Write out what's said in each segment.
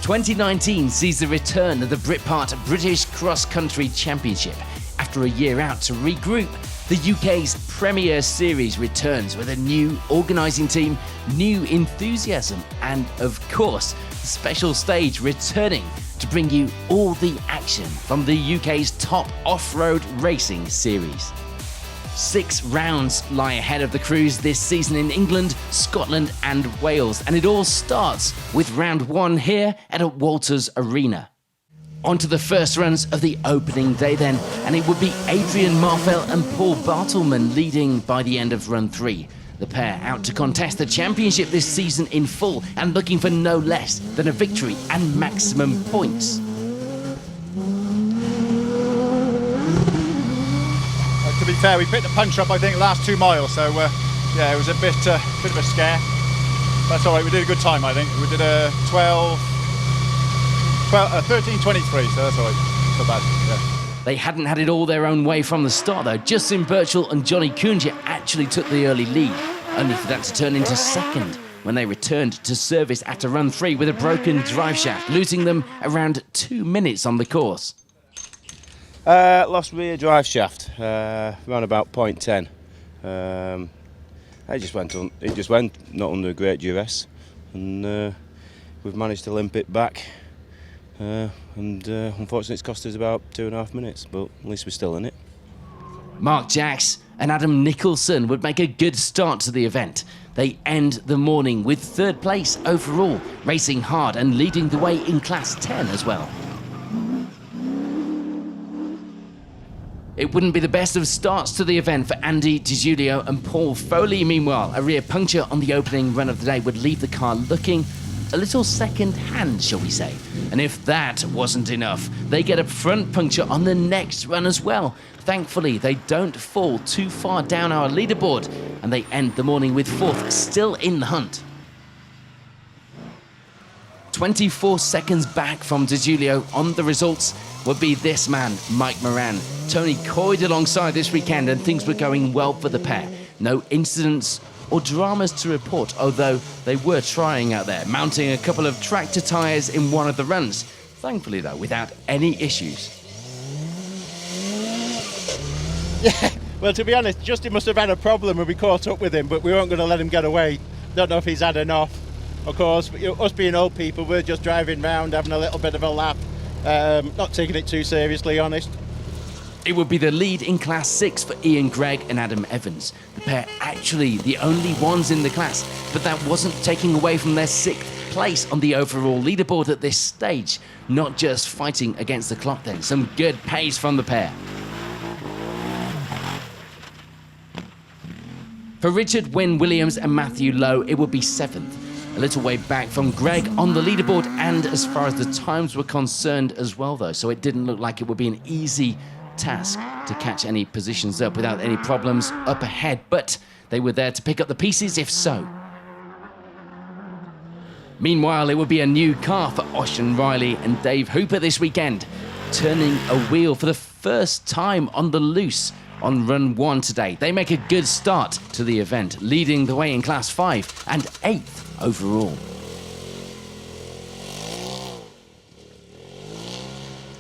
2019 sees the return of the Britpart British Cross Country Championship. After a year out to regroup, the UK's premier series returns with a new organising team, new enthusiasm, and of course, the special stage returning to bring you all the action from the UK's top off-road racing series. 6 rounds lie ahead of the crews this season in England, Scotland and Wales, and it all starts with round 1 here at Walters Arena. On to the first runs of the opening day then, and it would be Adrian Marfell and Paul Bartleman leading by the end of run 3. The pair out to contest the championship this season in full and looking for no less than a victory and maximum points. To be fair, we picked the punch up, I think, last 2 miles, so yeah, it was a bit of a scare. That's all right, we did a good time, I think. We did a 13:23, so that's all right, not bad, yeah. They hadn't had it all their own way from the start though. Justin Birchall and Johnny Kunja actually took the early lead, only for that to turn into second when they returned to service after run 3 with a broken drive shaft, losing them around 2 minutes on the course. Lost rear drive shaft, around about 0.10. It just went not under great duress, and we've managed to limp it back. Unfortunately, it's cost us about 2.5 minutes, but at least we're still in it. Mark Jacks and Adam Nicholson would make a good start to the event. They end the morning with 3rd place overall, racing hard and leading the way in Class 10 as well. It wouldn't be the best of starts to the event for Andy DiGiulio and Paul Foley. Meanwhile, a rear puncture on the opening run of the day would leave the car looking a little second-hand, shall we say. And if that wasn't enough, they get a front puncture on the next run as well. Thankfully, they don't fall too far down our leaderboard, and they end the morning with 4th, still in the hunt. 24 seconds back from DiGiulio on the results would be this man, Mike Moran. Tony Coyd alongside this weekend, and things were going well for the pair. No incidents or dramas to report, although they were trying out there, mounting a couple of tractor tyres in one of the runs. Thankfully though, without any issues. Yeah, well, to be honest, Justin must have had a problem when we caught up with him, but we weren't going to let him get away. Don't know if he's had enough. Of course, us being old people, we're just driving round, having a little bit of a laugh, not taking it too seriously, honest. It would be the lead in Class 6 for Ian Gregg and Adam Evans. The pair actually the only ones in the class, but that wasn't taking away from their 6th place on the overall leaderboard at this stage. Not just fighting against the clock then, some good pace from the pair. For Richard Wynne Williams and Matthew Lowe, it would be 7th. A little way back from Greg on the leaderboard, and as far as the times were concerned as well though, so it didn't look like it would be an easy task to catch any positions up without any problems up ahead, but they were there to pick up the pieces if so. Meanwhile, it would be a new car for Ocean Riley and Dave Hooper this weekend, turning a wheel for the first time on the loose on run 1 today. They make a good start to the event, leading the way in Class 5 and 8th overall.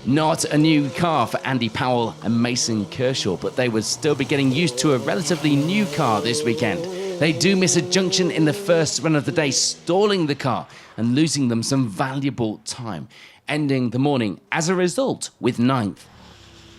Not a new car for Andy Powell and Mason Kershaw, but they would still be getting used to a relatively new car this weekend. They do miss a junction in the first run of the day, stalling the car and losing them some valuable time, ending the morning as a result with 9th.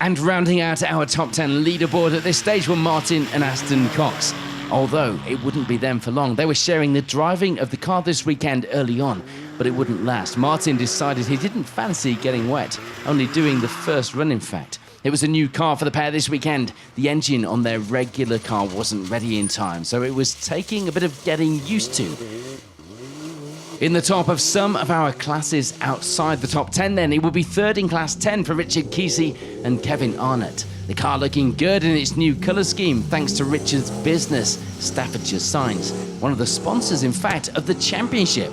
And rounding out our top 10 leaderboard at this stage were Martin and Aston Cox. Although it wouldn't be them for long. They were sharing the driving of the car this weekend early on, but it wouldn't last. Martin decided he didn't fancy getting wet, only doing the first run in fact. It was a new car for the pair this weekend. The engine on their regular car wasn't ready in time, so it was taking a bit of getting used to. In the top of some of our classes outside the top 10 then, it will be 3rd in Class 10 for Richard Kesey and Kevin Arnott. The car looking good in its new colour scheme thanks to Richard's business, Staffordshire Signs, one of the sponsors in fact of the championship.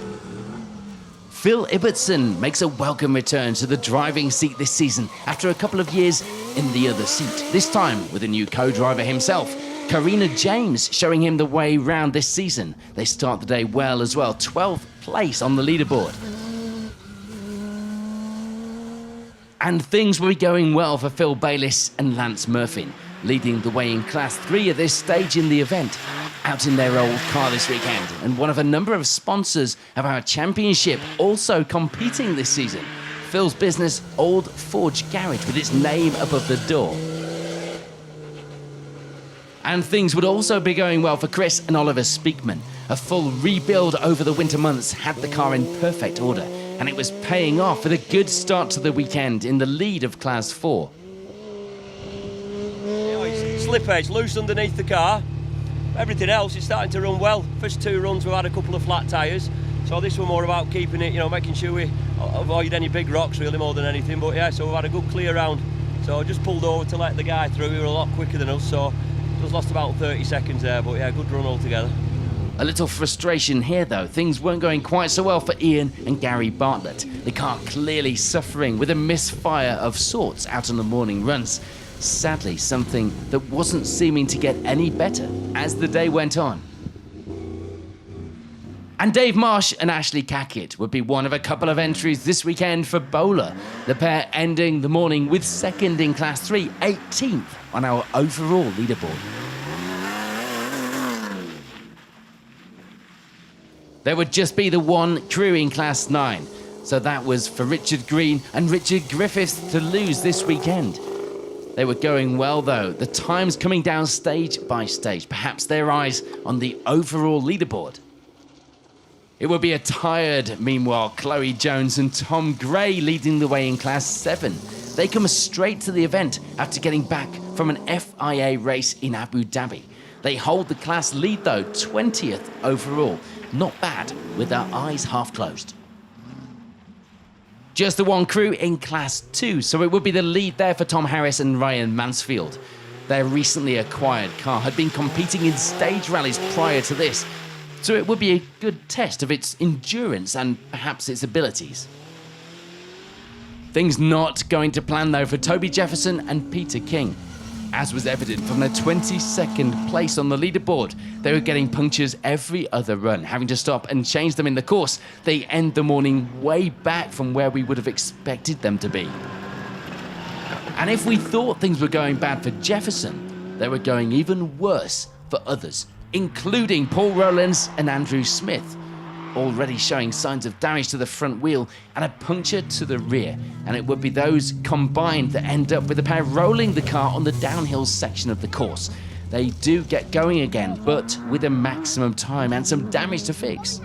Phil Ibbotson makes a welcome return to the driving seat this season after a couple of years in the other seat, this time with a new co-driver himself. Karina James showing him the way round this season. They start the day well as well, 12th place on the leaderboard. And things were going well for Phil Bayliss and Lance Murphy, leading the way in Class 3 at this stage in the event, out in their old car this weekend, and one of a number of sponsors of our championship also competing this season. Phil's business, Old Forge Garage, with its name above the door. And things would also be going well for Chris and Oliver Speakman. A full rebuild over the winter months had the car in perfect order, and it was paying off with a good start to the weekend in the lead of Class 4. Slip edge loose underneath the car. Everything else is starting to run well. First 2 runs we've had a couple of flat tyres, so this was more about keeping it, making sure we avoid any big rocks really more than anything. But yeah, so we've had a good clear round. So I just pulled over to let the guy through. He was a lot quicker than us, so just lost about 30 seconds there. But yeah, good run altogether. A little frustration here though. Things weren't going quite so well for Ian and Gary Bartlett. The car clearly suffering with a misfire of sorts out on the morning runs. Sadly, something that wasn't seeming to get any better as the day went on. And Dave Marsh and Ashley Cackett would be one of a couple of entries this weekend for Bowler. The pair ending the morning with second in Class 3, 18th on our overall leaderboard. There would just be the one crew in Class 9, so that was for Richard Green and Richard Griffiths to lose this weekend. They were going well though, the times coming down stage by stage, perhaps their eyes on the overall leaderboard. It would be a tired, meanwhile, Chloe Jones and Tom Gray leading the way in Class 7. They come straight to the event after getting back from an FIA race in Abu Dhabi. They hold the class lead though, 20th overall. Not bad, with their eyes half closed. Just the one crew in Class 2, so it would be the lead there for Tom Harris and Ryan Mansfield. Their recently acquired car had been competing in stage rallies prior to this, so it would be a good test of its endurance and perhaps its abilities. Things not going to plan though for Toby Jefferson and Peter King. As was evident from their 22nd place on the leaderboard, they were getting punctures every other run, having to stop and change them in the course. They end the morning way back from where we would have expected them to be. And if we thought things were going bad for Jefferson, they were going even worse for others, including Paul Rowlands and Andrew Smith, already showing signs of damage to the front wheel and a puncture to the rear. And it would be those combined that end up with the pair rolling the car on the downhill section of the course. They do get going again, but with a maximum time and some damage to fix.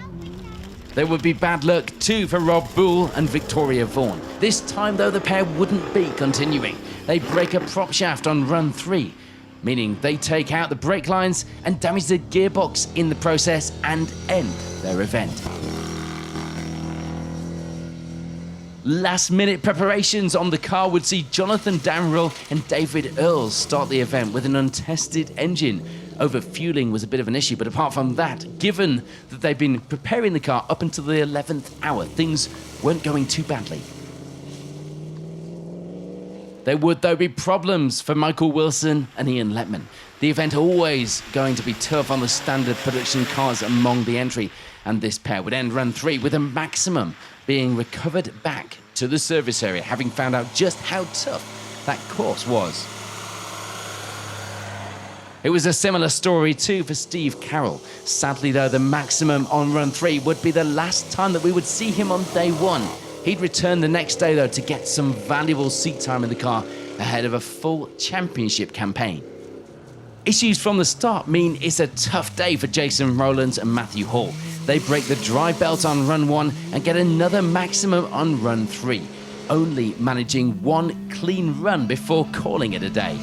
There would be bad luck too for Rob Boole and Victoria Vaughan. This time though, the pair wouldn't be continuing. They break a prop shaft on run 3, meaning they take out the brake lines and damage the gearbox in the process and end their event. Last-minute preparations on the car would see Jonathan Damrell and David Earls start the event with an untested engine. Overfueling was a bit of an issue, but apart from that, given that they'd been preparing the car up until the 11th hour, things weren't going too badly. There would, though, be problems for Michael Wilson and Ian Letman. The event always going to be tough on the standard production cars among the entry, and this pair would end run 3 with a maximum being recovered back to the service area, having found out just how tough that course was. It was a similar story too for Steve Carroll. Sadly, though, the maximum on run 3 would be the last time that we would see him on day 1. He'd return the next day, though, to get some valuable seat time in the car ahead of a full championship campaign. Issues from the start mean it's a tough day for Jason Rowlands and Matthew Hall. They break the dry belt on run 1 and get another maximum on run 3, only managing one clean run before calling it a day.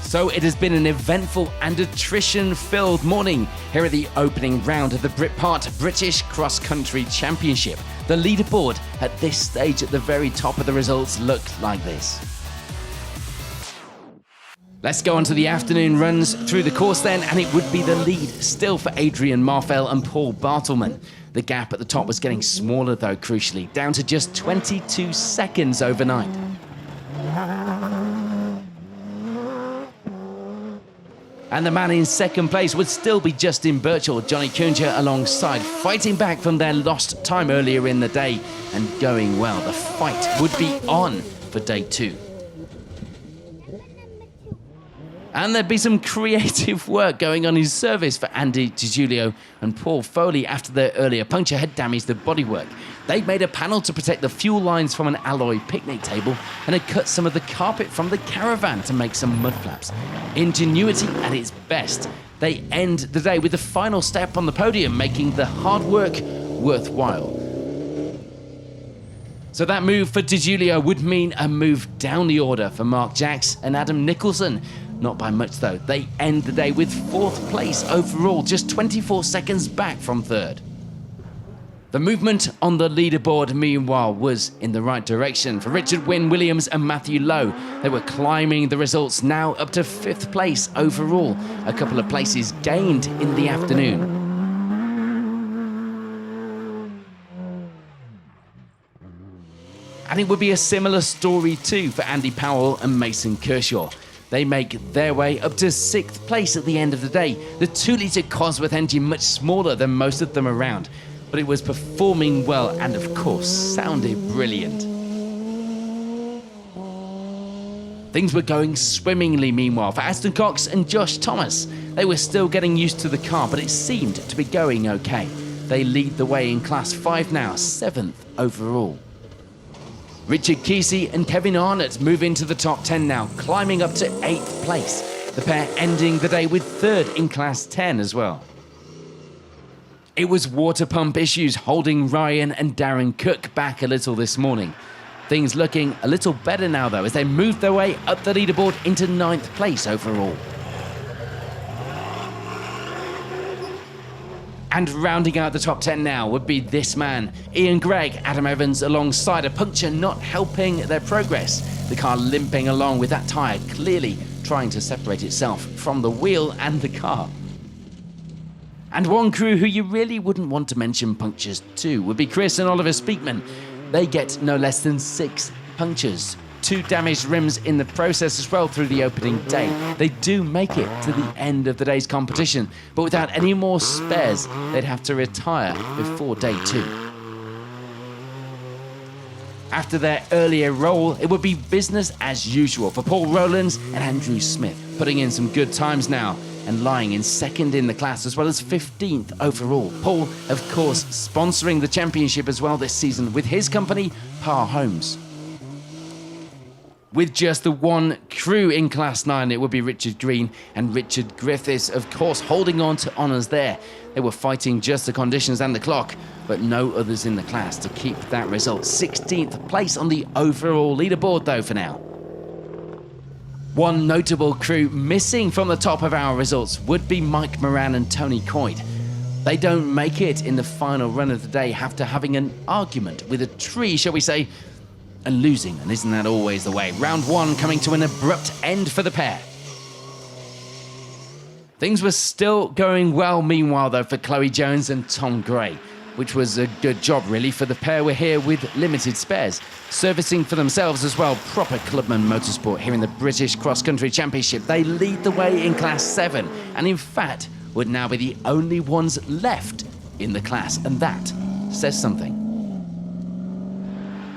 So it has been an eventful and attrition-filled morning here at the opening round of the Britpart British Cross Country Championship. The leaderboard at this stage at the very top of the results looked like this. Let's go on to the afternoon runs through the course then, and it would be the lead still for Adrian Marfell and Paul Bartleman. The gap at the top was getting smaller though, crucially, down to just 22 seconds overnight. And the man in second place would still be Justin Birchall, Johnny Kunja alongside, fighting back from their lost time earlier in the day and going well. The fight would be on for day 2. And there'd be some creative work going on in service for Andy DiGiulio and Paul Foley after their earlier puncture had damaged the bodywork. They'd made a panel to protect the fuel lines from an alloy picnic table and had cut some of the carpet from the caravan to make some mud flaps. Ingenuity at its best. They end the day with the final step on the podium, making the hard work worthwhile. So that move for DiGiulio would mean a move down the order for Mark Jacks and Adam Nicholson. Not by much though. They end the day with 4th place overall, just 24 seconds back from 3rd. The movement on the leaderboard, meanwhile, was in the right direction for Richard Wynne Williams and Matthew Lowe. They were climbing the results, now up to 5th place overall, a couple of places gained in the afternoon. And it would be a similar story too for Andy Powell and Mason Kershaw. They make their way up to 6th place at the end of the day. The 2-litre Cosworth engine much smaller than most of them around, but it was performing well and of course sounded brilliant. Things were going swimmingly meanwhile for Aston Cox and Josh Thomas. They were still getting used to the car, but it seemed to be going okay. They lead the way in Class 5 now, 7th overall. Richard Kesey and Kevin Arnott move into the top 10 now, climbing up to 8th place. The pair ending the day with 3rd in Class 10 as well. It was water pump issues holding Ryan and Darren Cook back a little this morning. Things looking a little better now though, as they move their way up the leaderboard into 9th place overall. And rounding out the top 10 now would be this man, Ian Gregg, Adam Evans alongside, a puncture not helping their progress. The car limping along with that tyre clearly trying to separate itself from the wheel and the car. And one crew who you really wouldn't want to mention punctures to would be Chris and Oliver Speakman. They get no less than 6 punctures. 2 damaged rims in the process as well through the opening day. They do make it to the end of the day's competition, but without any more spares, they'd have to retire before day 2. After their earlier roll, it would be business as usual for Paul Rowlands and Andrew Smith, putting in some good times now and lying in 2nd in the class as well as 15th overall. Paul, of course, sponsoring the championship as well this season with his company, Power Homes. With just the one crew in Class 9, it would be Richard Green and Richard Griffiths, of course, holding on to honours there. They were fighting just the conditions and the clock, but no others in the class to keep that result. 16th place on the overall leaderboard, though, for now. One notable crew missing from the top of our results would be Mike Moran and Tony Coyd. They don't make it in the final run of the day after having an argument with a tree, shall we say, and losing, and isn't that always the way? Round 1 coming to an abrupt end for the pair. Things were still going well meanwhile though for Chloe Jones and Tom Gray, which was a good job really for the pair. We're here with limited spares, servicing for themselves as well. Proper clubman motorsport here in the British Cross Country Championship. They lead the way in Class 7 and in fact would now be the only ones left in the class, and that says something.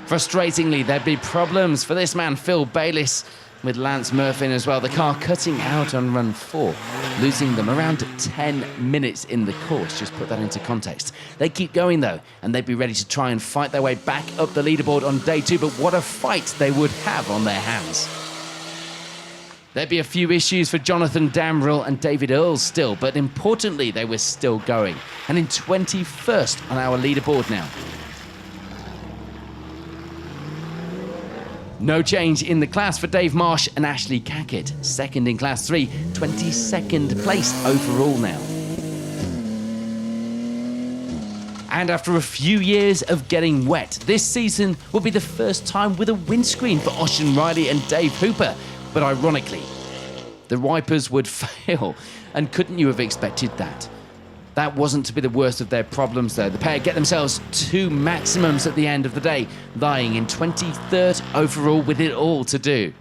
Frustratingly, there'd be problems for this man, Phil Bayliss, with Lance Murphy as well. The car cutting out on run 4, losing them around 10 minutes in the course. Just put that into context. They keep going though, and they'd be ready to try and fight their way back up the leaderboard on day 2, but what a fight they would have on their hands. There'd be a few issues for Jonathan Damrell and David Earls still, but importantly, they were still going, and in 21st on our leaderboard now. No change in the class for Dave Marsh and Ashley Cackett. 2nd in Class 3, 22nd place overall now. And after a few years of getting wet, this season will be the first time with a windscreen for Ocean Riley and Dave Hooper. But ironically, the wipers would fail, and couldn't you have expected that? That wasn't to be the worst of their problems, though. The pair get themselves 2 maximums at the end of the day, lying in 23rd overall with it all to do.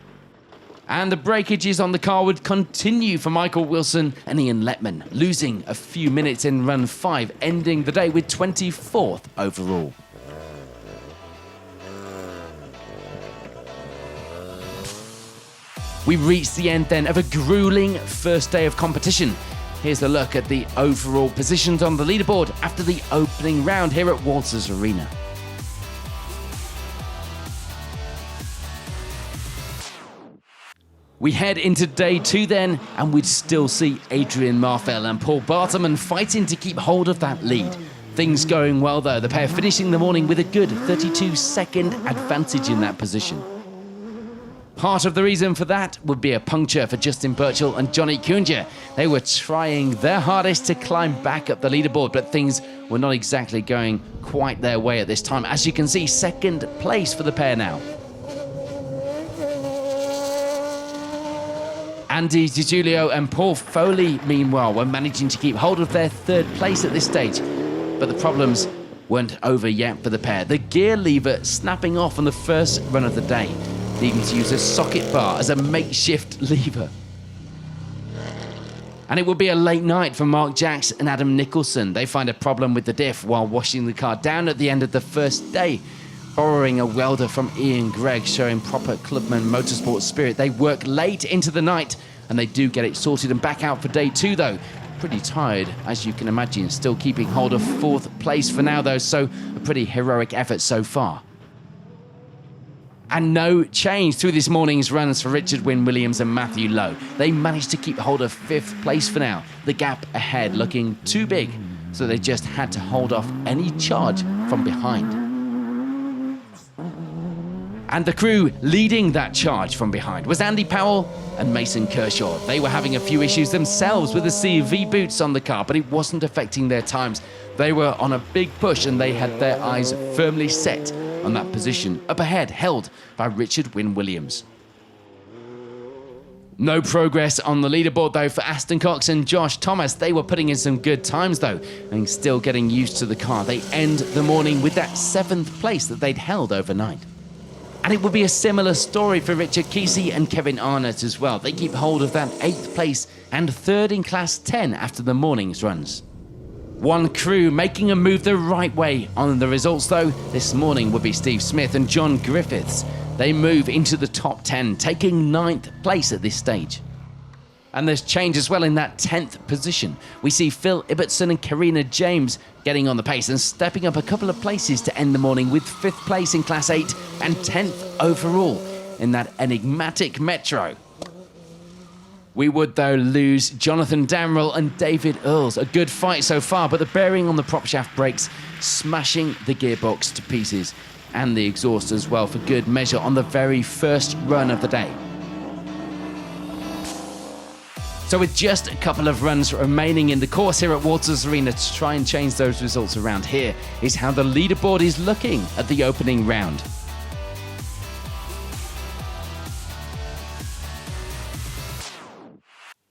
And the breakages on the car would continue for Michael Wilson and Ian Letman, losing a few minutes in run 5, ending the day with 24th overall. We reached the end then of a grueling first day of competition. Here's a look at the overall positions on the leaderboard after the opening round here at Walters Arena. We head into day 2 then, and we'd still see Adrian Marfell and Paul Bartleman fighting to keep hold of that lead. Things going well though, the pair finishing the morning with a good 32-second advantage in that position. Part of the reason for that would be a puncture for Justin Birchall and Johnny Kunja. They were trying their hardest to climb back up the leaderboard, but things were not exactly going quite their way at this time. As you can see, second place for the pair now. Andy DiGiulio and Paul Foley, meanwhile, were managing to keep hold of their third place at this stage. But the problems weren't over yet for the pair. The gear lever snapping off on the first run of the day, needing to use a socket bar as a makeshift lever. And it will be a late night for Mark Jacks and Adam Nicholson. They find a problem with the diff while washing the car down at the end of the first day. Borrowing a welder from Ian Gregg, showing proper Clubman Motorsport spirit. They work late into the night and they do get it sorted and back out for day 2 though. Pretty tired, as you can imagine, still keeping hold of 4th place for now though, so a pretty heroic effort so far. And no change through this morning's runs for Richard Wynne Williams and Matthew Lowe. They managed to keep hold of 5th place for now. The gap ahead looking too big, so they just had to hold off any charge from behind. And the crew leading that charge from behind was Andy Powell and Mason Kershaw. They were having a few issues themselves with the CV boots on the car, but it wasn't affecting their times. They were on a big push and they had their eyes firmly set on that position up ahead, held by Richard Wynne Williams. No progress on the leaderboard though for Aston Cox and Josh Thomas. They were putting in some good times though and still getting used to the car. They end the morning with that 7th place that they'd held overnight. And it will be a similar story for Richard Kesey and Kevin Arnott as well. They keep hold of that 8th place and 3rd in Class 10 after the morning's runs. One crew making a move the right way on the results though this morning would be Steve Smith and John Griffiths. They move into the top 10, taking 9th place at this stage. And there's change as well in that 10th position. We see Phil Ibbotson and Karina James getting on the pace and stepping up a couple of places to end the morning with 5th place in Class 8 and 10th overall in that enigmatic Metro. We would, though, lose Jonathan Damrell and David Earls. A good fight so far, but the bearing on the prop shaft breaks, smashing the gearbox to pieces and the exhaust as well for good measure on the very first run of the day. So with just a couple of runs remaining in the course here at Walters Arena to try and change those results around, here is how the leaderboard is looking at the opening round.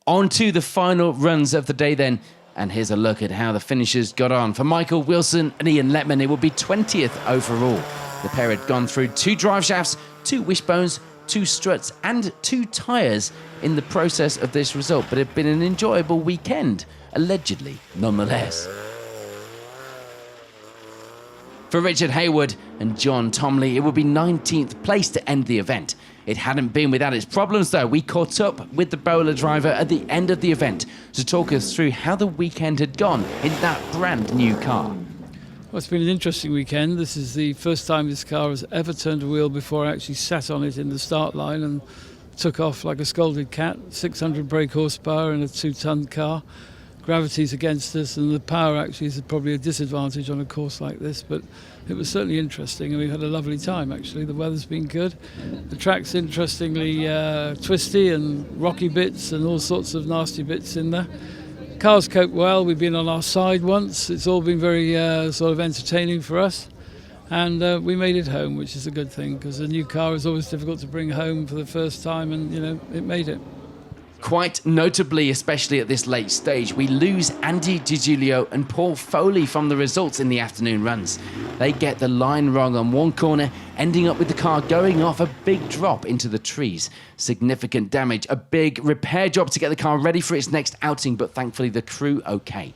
On to the final runs of the day then, and here's a look at how the finishers got on. For Michael Wilson and Ian Letman, it would be 20th overall. The pair had gone through 2 drive shafts, 2 wishbones, 2 struts and 2 tyres in the process of this result, but it had been an enjoyable weekend, allegedly, nonetheless. For Richard Hayward and John Tomley, it would be 19th place to end the event. It hadn't been without its problems though. We caught up with the bowler driver at the end of the event to talk us through how the weekend had gone in that brand new car. Well, it's been an interesting weekend. This is the first time this car has ever turned a wheel before I actually sat on it in the start line and took off like a scolded cat. 600 brake horsepower in a 2-ton car. Gravity's against us, and the power actually is probably a disadvantage on a course like this, but it was certainly interesting and we had a lovely time actually. The weather's been good. The track's interestingly twisty and rocky bits and all sorts of nasty bits in there. Cars cope well. We've been on our side once. It's all been very sort of entertaining for us, and we made it home, which is a good thing because a new car is always difficult to bring home for the first time, and you know, it made it. Quite notably, especially at this late stage, we lose Andy DiGiulio and Paul Foley from the results in the afternoon runs. They get the line wrong on one corner, ending up with the car going off a big drop into the trees. Significant damage, a big repair job to get the car ready for its next outing, but thankfully the crew okay.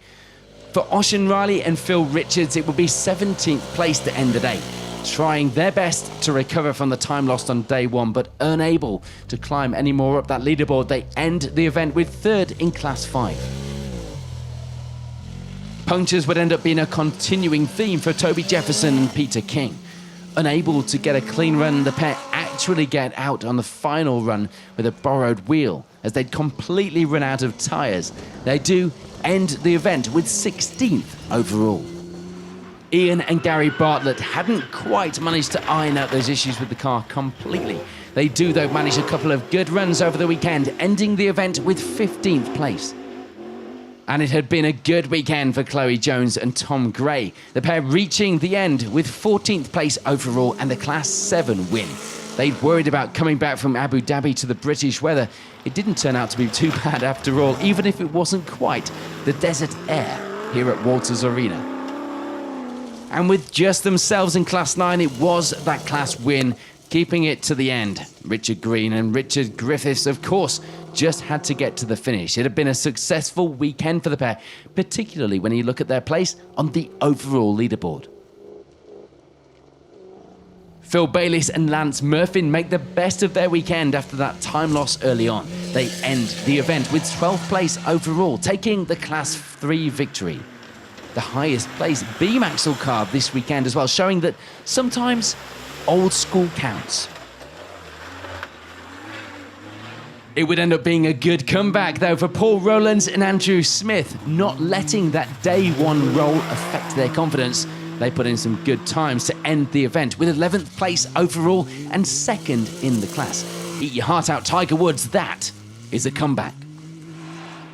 For Ocean Riley and Phil Richards, it would be 17th place to end the day, trying their best to recover from the time lost on day one, but unable to climb any more up that leaderboard. They end the event with third in Class 5. Punctures would end up being a continuing theme for Toby Jefferson and Peter King. Unable to get a clean run, the pair actually get out on the final run with a borrowed wheel as they'd completely run out of tyres. They do end the event with 16th overall. Ian and Gary Bartlett hadn't quite managed to iron out those issues with the car completely. They do, though, manage a couple of good runs over the weekend, ending the event with 15th place. And it had been a good weekend for Chloe Jones and Tom Gray, the pair reaching the end with 14th place overall and a Class 7 win. They'd worried about coming back from Abu Dhabi to the British weather. It didn't turn out to be too bad after all, even if it wasn't quite the desert air here at Walters Arena. And with just themselves in Class 9, it was that class win, keeping it to the end. Richard Green and Richard Griffiths, of course, just had to get to the finish. It had been a successful weekend for the pair, particularly when you look at their place on the overall leaderboard. Phil Bayliss and Lance Murphy make the best of their weekend after that time loss early on. They end the event with 12th place overall, taking the Class 3 victory. The highest place beam axle car this weekend as well, showing that sometimes old school counts. It would end up being a good comeback, though, for Paul Rowlands and Andrew Smith, not letting that day one roll affect their confidence. They put in some good times to end the event with 11th place overall and second in the class. Eat your heart out, Tiger Woods. That is a comeback.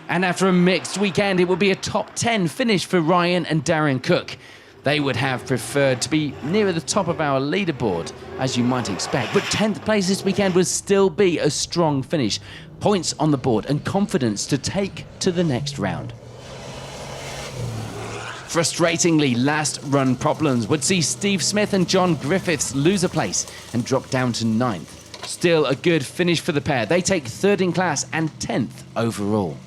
And after a mixed weekend, it will be a top 10 finish for Ryan and Darren Cook. They would have preferred to be nearer the top of our leaderboard, as you might expect. But 10th place this weekend would still be a strong finish. Points on the board and confidence to take to the next round. Frustratingly, last run problems would see Steve Smith and John Griffiths lose a place and drop down to 9th. Still a good finish for the pair. They take 3rd in class and 10th overall.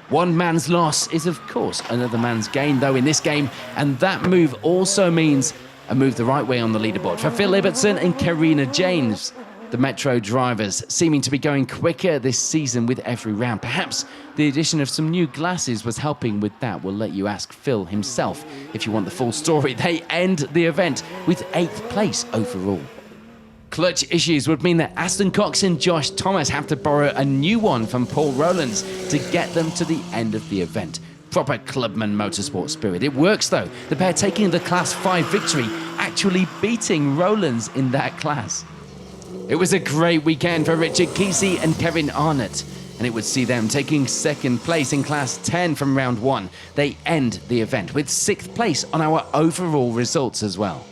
One man's loss is, of course, another man's gain, though, in this game, and that move also means a move the right way on the leaderboard for Phil Ibbotson and Karina James. The Metro drivers seeming to be going quicker this season with every round. Perhaps the addition of some new glasses was helping with that. We'll let you ask Phil himself if you want the full story. They end the event with 8th place overall. Clutch issues would mean that Aston Cox and Josh Thomas have to borrow a new one from Paul Rowlands to get them to the end of the event. Proper clubman motorsport spirit. It works, though. The pair taking the Class 5 victory, actually beating Rowlands in that class. It was a great weekend for Richard Kesey and Kevin Arnott, and it would see them taking 2nd place in Class 10 from round 1. They end the event with 6th place on our overall results as well.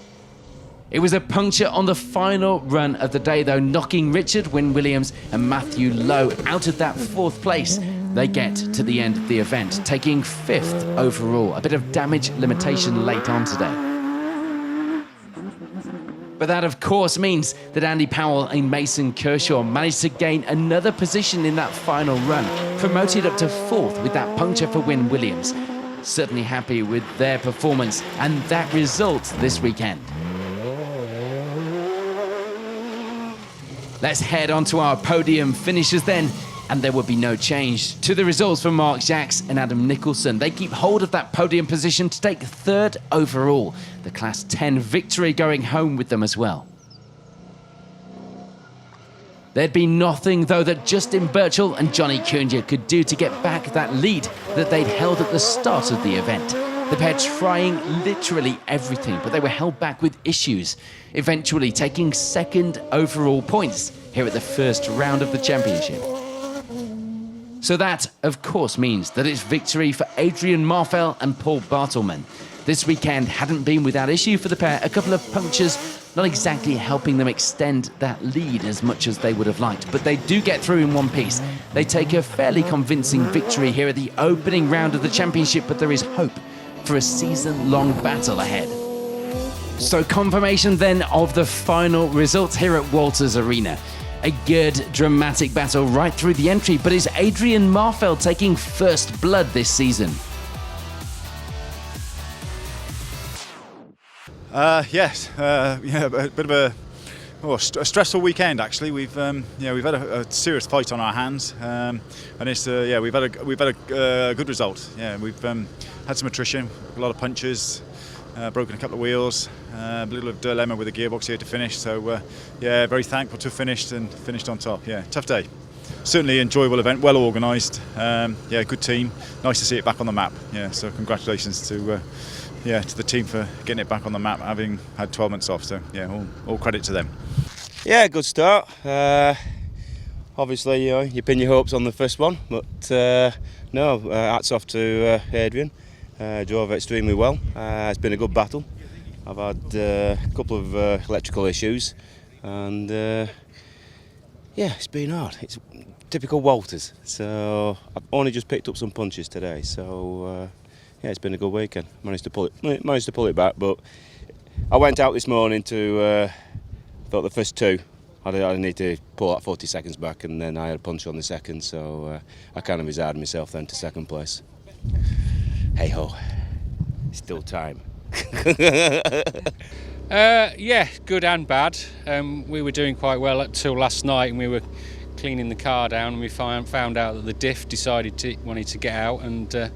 It was a puncture on the final run of the day, though, knocking Richard Wynne Williams and Matthew Lowe out of that 4th place. They get to the end of the event, taking 5th overall. A bit of damage limitation late on today. But that, of course, means that Andy Powell and Mason Kershaw managed to gain another position in that final run, promoted up to 4th with that puncture for Wynne Williams. Certainly happy with their performance and that result this weekend. Let's head on to our podium finishers then, and there will be no change to the results for Mark Jacks and Adam Nicholson. They keep hold of that podium position to take 3rd overall. The Class 10 victory going home with them as well. There'd be nothing, though, that Justin Birchall and Johnny Cunha could do to get back that lead that they'd held at the start of the event. The pair trying literally everything, but they were held back with issues, eventually taking 2nd overall points here at the first round of the championship. So that, of course, means that it's victory for Adrian Marfell and Paul Bartleman. This weekend hadn't been without issue for the pair. A couple of punctures not exactly helping them extend that lead as much as they would have liked, but they do get through in one piece. They take a fairly convincing victory here at the opening round of the championship, but there is hope for a season-long battle ahead. So confirmation then of the final results here at Walters Arena. A good, dramatic battle right through the entry, but is Adrian Marfeld taking first blood this season? Yes, a bit of a stressful weekend actually. We've we've had a serious fight on our hands, and it's we've had a good result. Yeah, we've had some attrition, a lot of punches, broken a couple of wheels, a little of dilemma with the gearbox here to finish. So very thankful to have finished on top. Yeah, tough day. Certainly enjoyable event, well organised. Good team. Nice to see it back on the map. Yeah, so congratulations to the team for getting it back on the map, having had 12 months off. So yeah, all credit to them. Yeah, good start. Obviously, you pin your hopes on the first one, but hats off to Adrian. Drove extremely well. It's been a good battle. I've had a couple of electrical issues, and it's been hard. It's typical Walters. So I've only just picked up some punches today. So it's been a good weekend. Managed to pull it back, but I went out this morning to thought the first two I need to pull that 40 seconds back, and then I had a punch on the second, so I kind of resigned myself then to second place. Hey ho, still time. Good and bad. We were doing quite well until last night, and we were cleaning the car down, and we found out that the diff wanted to get out and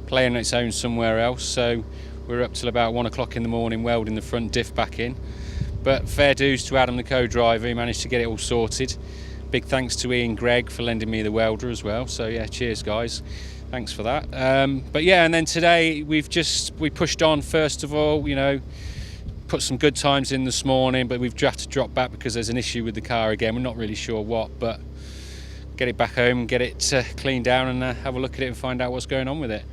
play on its own somewhere else. So we were up till about 1 o'clock in the morning welding the front diff back in. But fair dues to Adam, the co-driver. He managed to get it all sorted. Big thanks to Ian Gregg for lending me the welder as well. So yeah, cheers guys. Thanks for that. And then today we pushed on. First of all, put some good times in this morning, but we've had to drop back because there's an issue with the car again. We're not really sure what, but get it back home, get it cleaned down, and have a look at it and find out what's going on with it.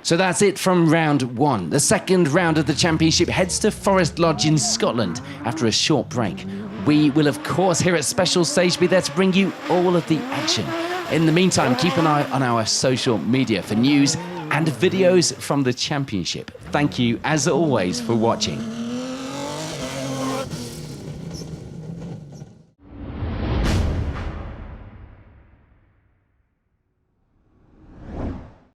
So that's it from round one. The second round of the championship heads to Forest Lodge in Scotland after a short break. We will, of course, here at Special Stage be there to bring you all of the action. In the meantime, keep an eye on our social media for news and videos from the championship. Thank you, as always, for watching.